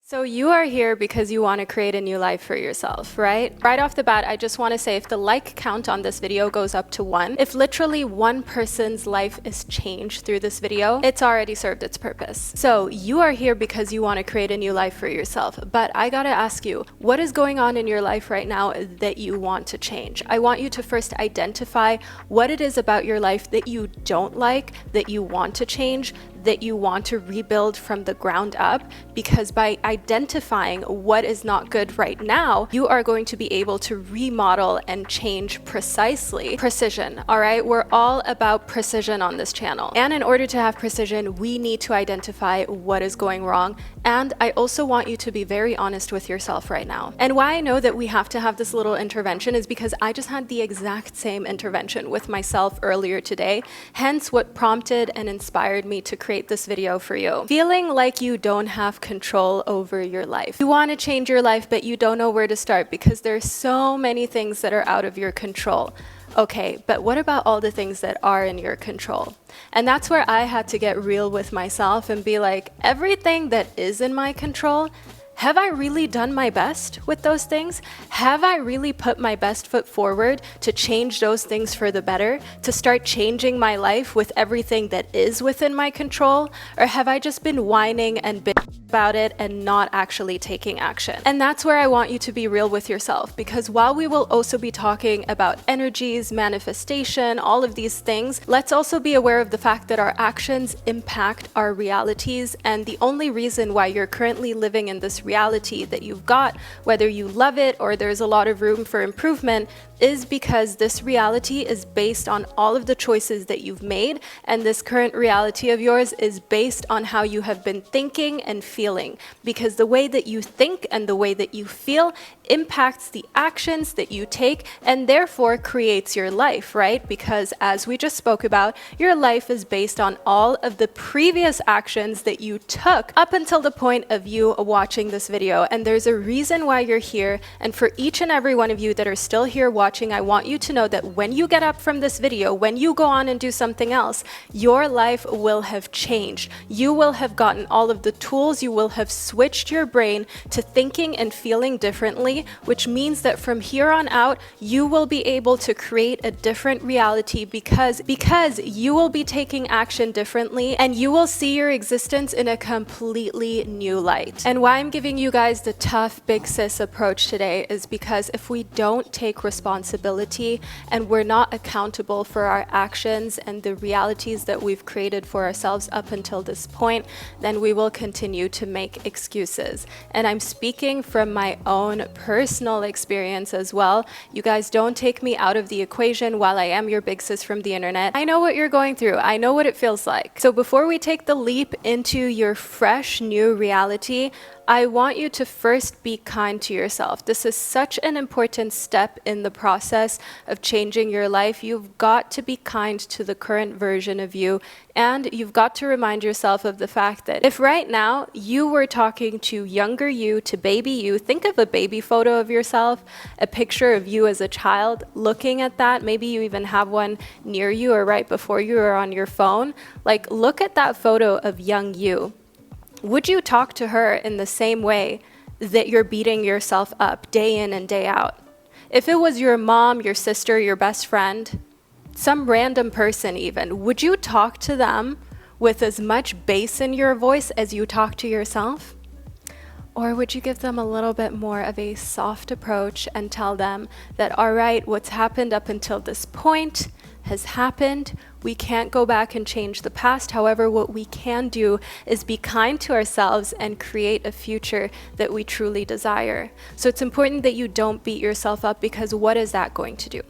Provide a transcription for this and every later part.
So you are here because you want to create a new life for yourself, right? Right off the bat, I just want to say if the like count on this video goes up to 1, if literally one person's life is changed through this video, it's already served its purpose. So you are here because you want to create a new life for yourself. But I gotta ask you, what is going on in your life right now that you want to change? I want you to first identify what it is about your life that you don't like, that you want to change, that you want to rebuild from the ground up, because by identifying what is not good right now, you are going to be able to remodel and change precisely. Precision, all right? We're all about precision on this channel. And in order to have precision, we need to identify what is going wrong. And I also want you to be very honest with yourself right now. And why I know that we have to have this little intervention is because I just had the exact same intervention with myself earlier today, hence what prompted and inspired me to create this video for you. Feeling like you don't have control over your life. You want to change your life, but you don't know where to start because there's so many things that are out of your control. Okay, but what about all the things that are in your control? And that's where I had to get real with myself and be like, everything that is in my control, have I really done my best with those things? Have I really put my best foot forward to change those things for the better, to start changing my life with everything that is within my control? Or have I just been whining and bitching about it and not actually taking action? And that's where I want you to be real with yourself, because while we will also be talking about energies, manifestation, all of these things, let's also be aware of the fact that our actions impact our realities, and the only reason why you're currently living in this reality that you've got, whether you love it or there's a lot of room for improvement, is because this reality is based on all of the choices that you've made, and this current reality of yours is based on how you have been thinking and feeling, because the way that you think and the way that you feel impacts the actions that you take and therefore creates your life, right? Because as we just spoke about, your life is based on all of the previous actions that you took up until the point of you watching this video. And there's a reason why you're here, and for each and every one of you that are still here watching, I want you to know that when you get up from this video, when you go on and do something else, your life will have changed. You will have gotten all of the tools, you will have switched your brain to thinking and feeling differently, which means that from here on out, you will be able to create a different reality because you will be taking action differently, and you will see your existence in a completely new light. And why I'm giving you guys the tough big sis approach today is because if we don't take responsibility and we're not accountable for our actions and the realities that we've created for ourselves up until this point, then we will continue to make excuses. And I'm speaking from my own personal experience as well. You guys don't take me out of the equation while I am your big sis from the internet. I know what you're going through. I know what it feels like. So before we take the leap into your fresh new reality, I want you to first be kind to yourself. This is such an important step in the process of changing your life. You've got to be kind to the current version of you, and you've got to remind yourself of the fact that if right now you were talking to younger you, to baby you, think of a baby photo of yourself, a picture of you as a child, looking at that, maybe you even have one near you or right before you or on your phone, like look at that photo of young you. Would you talk to her in the same way that you're beating yourself up day in and day out? If it was your mom, your sister, your best friend, some random person even, would you talk to them with as much bass in your voice as you talk to yourself? Or would you give them a little bit more of a soft approach and tell them that, all right, what's happened up until this point has happened. We can't go back and change the past. However, what we can do is be kind to ourselves and create a future that we truly desire. So it's important that you don't beat yourself up, because what is that going to do?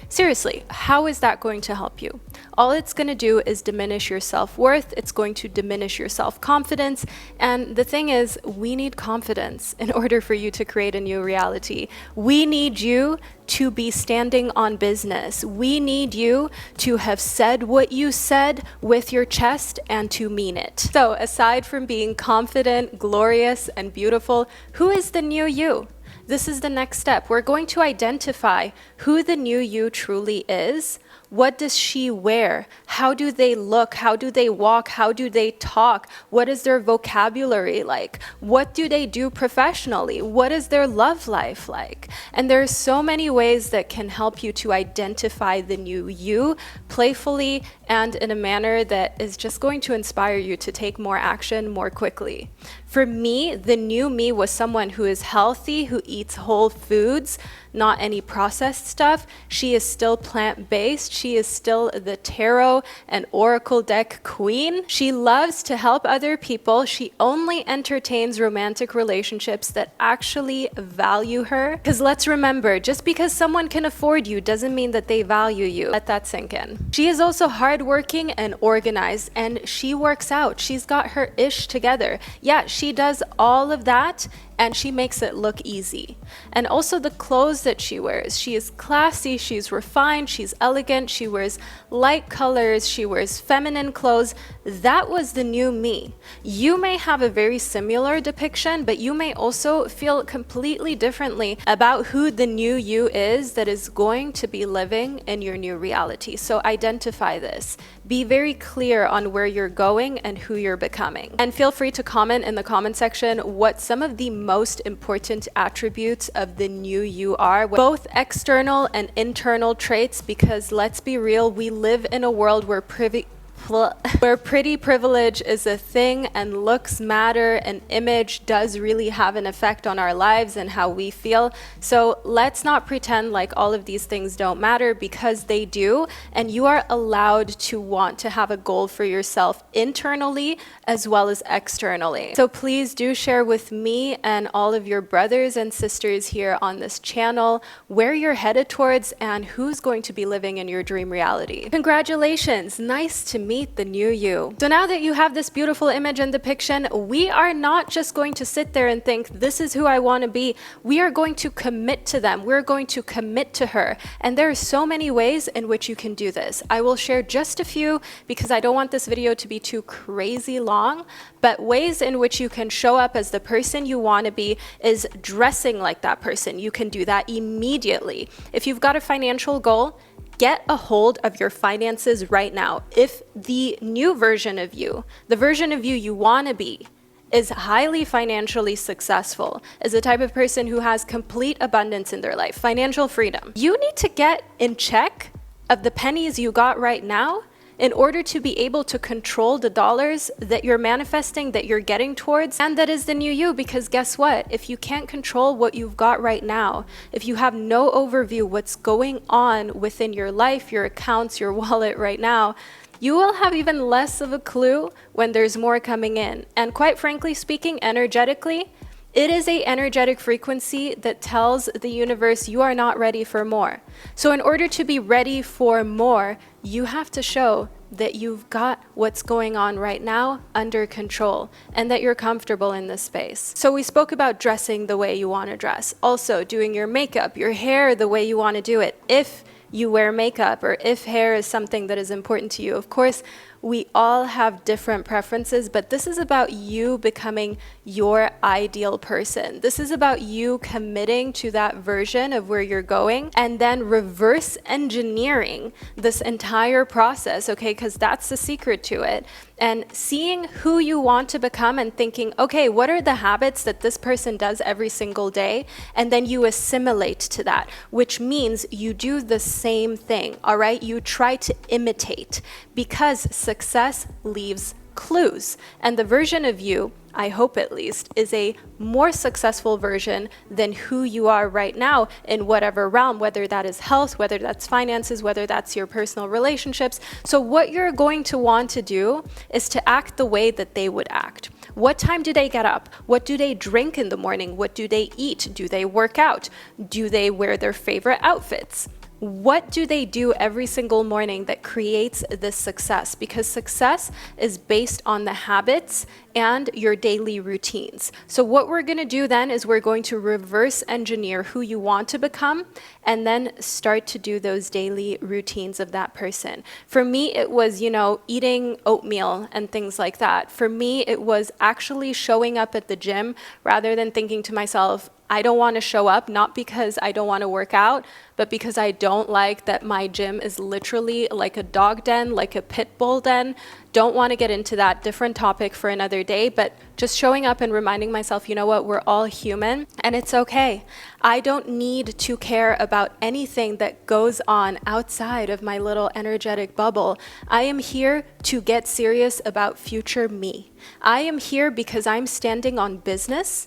Seriously, how is that going to help you? All it's going to do is diminish your self-worth. It's going to diminish your self-confidence. And the thing is, we need confidence in order for you to create a new reality. We need you to be standing on business. We need you to have said what you said with your chest and to mean it. So aside from being confident, glorious, and beautiful, who is the new you? This is the next step. We're going to identify who the new you truly is, What does she wear? How do they look? How do they walk? How do they talk? What is their vocabulary like? What do they do professionally? What is their love life like? And there are so many ways that can help you to identify the new you playfully and in a manner that is just going to inspire you to take more action more quickly. For me, the new me was someone who is healthy, who eats whole foods, not any processed stuff. She is still plant-based. She is still the tarot and oracle deck queen. She loves to help other people. She only entertains romantic relationships that actually value her. Because let's remember, just because someone can afford you doesn't mean that they value you. Let that sink in. She is also hardworking and organized, and she works out. She's got her ish together. Yeah, she does all of that, and she makes it look easy. And also the clothes that she wears. She is classy, she's refined, she's elegant, she wears light colors, she wears feminine clothes. That was the new me. You may have a very similar depiction, but you may also feel completely differently about who the new you is that is going to be living in your new reality. So identify this. Be very clear on where you're going and who you're becoming. And feel free to comment in the comment section what some of the most important attributes of the new you are, both external and internal traits, because let's be real, we live in a world where pretty privilege is a thing and looks matter, and image does really have an effect on our lives and how we feel. So let's not pretend like all of these things don't matter, because they do, and you are allowed to want to have a goal for yourself internally as well as externally. So please do share with me and all of your brothers and sisters here on this channel where you're headed towards and who's going to be living in your dream reality. Congratulations, nice to meet the new you. So now that you have this beautiful image and depiction, we are not just going to sit there and think, this is who I want to be. We are going to commit to them. We're going to commit to her. And there are so many ways in which you can do this. I will share just a few because I don't want this video to be too crazy long, but ways in which you can show up as the person you want to be is dressing like that person. You can do that immediately. If you've got a financial goal, get a hold of your finances right now. If the new version of you, the version of you want to be, is highly financially successful, is the type of person who has complete abundance in their life, financial freedom, you need to get in check of the pennies you got right now in order to be able to control the dollars that you're manifesting, that you're getting towards, and that is the new you. Because guess what? If you can't control what you've got right now, if you have no overview what's going on within your life, your accounts, your wallet right now, you will have even less of a clue when there's more coming in. And quite frankly speaking, energetically, it is an energetic frequency that tells the universe you are not ready for more. So in order to be ready for more, you have to show that you've got what's going on right now under control and that you're comfortable in this space. So we spoke about dressing the way you want to dress. Also doing your makeup, your hair the way you want to do it. If you wear makeup or if hair is something that is important to you. Of course, we all have different preferences, but this is about you becoming your ideal person. This is about you committing to that version of where you're going and then reverse engineering this entire process, okay? Because that's the secret to it. And seeing who you want to become and thinking, okay, what are the habits that this person does every single day? And then you assimilate to that, which means you do the same thing, all right? You try to imitate, because success leaves clues. And the version of you, I hope at least, is a more successful version than who you are right now in whatever realm, whether that is health, whether that's finances, whether that's your personal relationships. So what you're going to want to do is to act the way that they would act. What time do they get up? What do they drink in the morning? What do they eat? Do they work out? Do they wear their favorite outfits? What do they do every single morning that creates this success? Because success is based on the habits and your daily routines. So what we're going to do then is we're going to reverse engineer who you want to become and then start to do those daily routines of that person. For me, it was, eating oatmeal and things like that. For me, it was actually showing up at the gym rather than thinking to myself, I don't want to show up, not because I don't want to work out, but because I don't like that my gym is literally like a dog den, like a pit bull den. Don't want to get into that, different topic for another day, but just showing up and reminding myself, you know what, we're all human and it's okay. I don't need to care about anything that goes on outside of my little energetic bubble. I am here to get serious about future me. I am here because I'm standing on business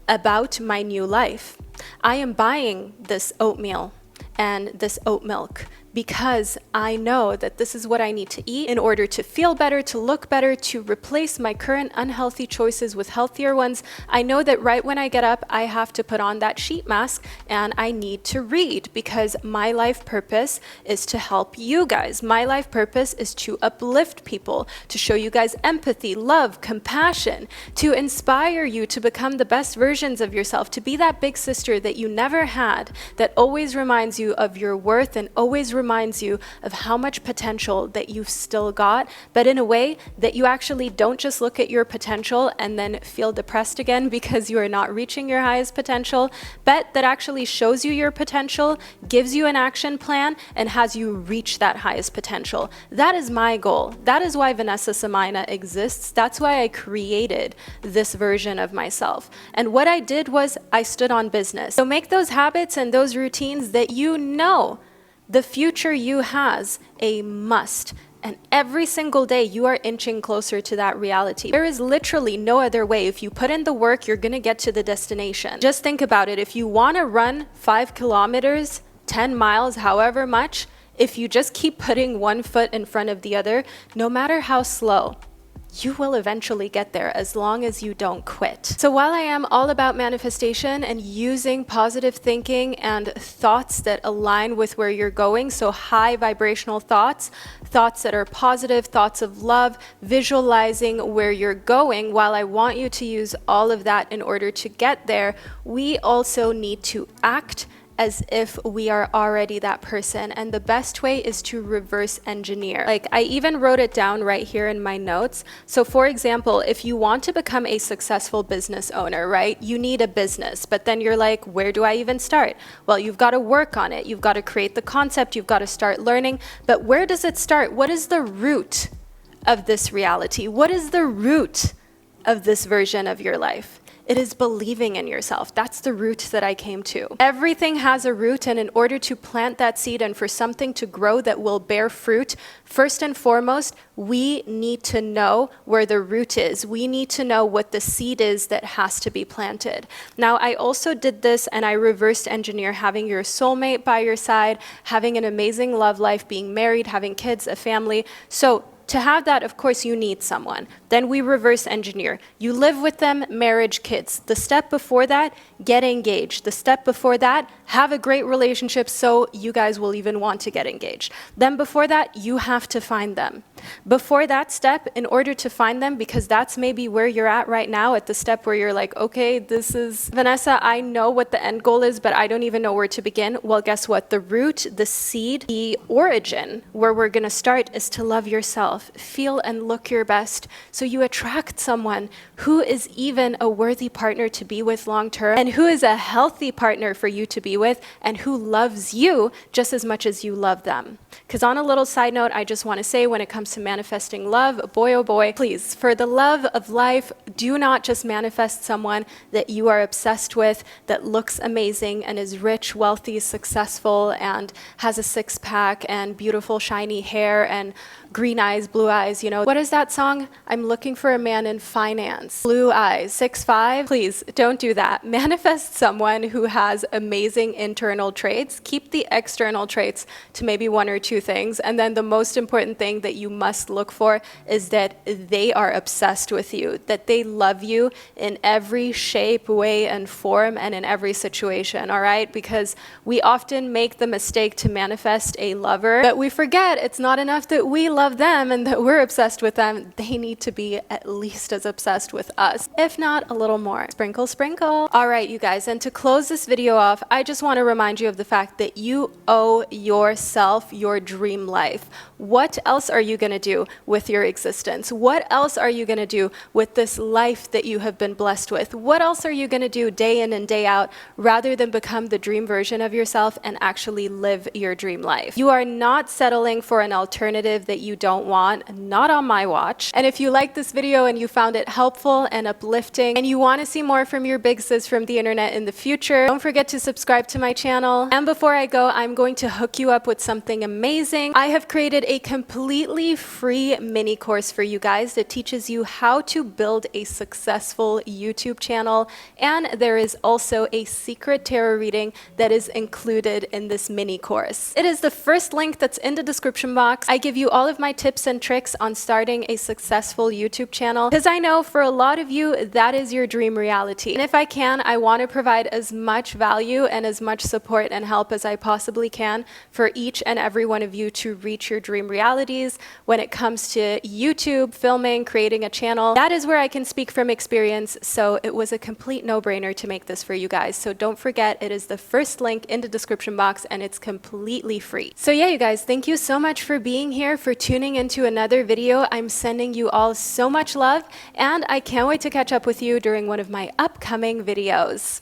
about my new life. I am buying this oatmeal and this oat milk because I know that this is what I need to eat in order to feel better, to look better, to replace my current unhealthy choices with healthier ones. I know that right when I get up, I have to put on that sheet mask and I need to read because my life purpose is to help you guys. My life purpose is to uplift people, to show you guys empathy, love, compassion, to inspire you to become the best versions of yourself, to be that big sister that you never had, that always reminds you of your worth and always reminds you of how much potential that you've still got, but in a way that you actually don't just look at your potential and then feel depressed again because you are not reaching your highest potential, but that actually shows you your potential, gives you an action plan, and has you reach that highest potential. That is my goal. That is why Vanessa Samaina exists. That's why I created this version of myself. And what I did was I stood on business. So make those habits and those routines that you know the future you has a must. And every single day you are inching closer to that reality. There is literally no other way. If you put in the work, you're gonna get to the destination. Just think about it. If you wanna run 5 kilometers, 10 miles, however much, if you just keep putting one foot in front of the other, no matter how slow, you will eventually get there as long as you don't quit. So while I am all about manifestation and using positive thinking and thoughts that align with where you're going, so high vibrational thoughts, thoughts that are positive, thoughts of love, visualizing where you're going, while I want you to use all of that in order to get there, we also need to act as if we are already that person. And the best way is to reverse engineer. Like I even wrote it down right here in my notes. So for example, if you want to become a successful business owner, right? You need a business, but then you're like, where do I even start? Well, you've got to work on it. You've got to create the concept. You've got to start learning. But where does it start? What is the root of this reality? What is the root of this version of your life? It is believing in yourself. That's the root that I came to. Everything has a root, and in order to plant that seed and for something to grow that will bear fruit, first and foremost, we need to know where the root is. We need to know what the seed is that has to be planted. Now, I also did this and I reversed engineer having your soulmate by your side, having an amazing love life, being married, having kids, a family. So to have that, of course, you need someone. Then we reverse engineer. You live with them, marriage, kids. The step before that, get engaged. The step before that, have a great relationship so you guys will even want to get engaged. Then before that, you have to find them. Before that step, in order to find them, because that's maybe where you're at right now, at the step where you're like, okay, this is, Vanessa, I know what the end goal is, but I don't even know where to begin. Well, guess what? The root, the seed, the origin, where we're gonna start is to love yourself, feel and look your best, so you attract someone who is even a worthy partner to be with long term, and who is a healthy partner for you to be with, and who loves you just as much as you love them. Because on a little side note, I just want to say, when it comes to manifesting love, boy oh boy, please, for the love of life, do not just manifest someone that you are obsessed with, that looks amazing and is rich, wealthy, successful, and has a six-pack and beautiful shiny hair and green eyes, blue eyes, What is that song? I'm looking for a man in finance. Blue eyes, 6'5". Please don't do that. Manifest someone who has amazing internal traits. Keep the external traits to maybe one or two things. And then the most important thing that you must look for is that they are obsessed with you, that they love you in every shape, way, and form, and in every situation, all right? Because we often make the mistake to manifest a lover, but we forget it's not enough that we love them, them and that we're obsessed with them, they need to be at least as obsessed with us, if not a little more. Sprinkle, sprinkle. All right, you guys, and to close this video off, I just want to remind you of the fact that you owe yourself your dream life. What else are you going to do with your existence? What else are you going to do with this life that you have been blessed with? What else are you going to do day in and day out rather than become the dream version of yourself and actually live your dream life? You are not settling for an alternative that you don't want, not on my watch. And if you liked this video and you found it helpful and uplifting and you want to see more from your big sis from the internet in the future, don't forget to subscribe to my channel. And before I go, I'm going to hook you up with something amazing. I have created a completely free mini course for you guys that teaches you how to build a successful YouTube channel. And there is also a secret tarot reading that is included in this mini course. It is the first link that's in the description box. I give you all of my tips and tricks on starting a successful YouTube channel because I know for a lot of you that is your dream reality. And if I can, I want to provide as much value and as much support and help as I possibly can for each and every one of you to reach your dream realities when it comes to YouTube, filming, creating a channel. That is where I can speak from experience, so it was a complete no-brainer to make this for you guys. So don't forget, it is the first link in the description box and it's completely free. So yeah, you guys, thank you so much for being here, for tuning into another video. I'm sending you all so much love and I can't wait to catch up with you during one of my upcoming videos.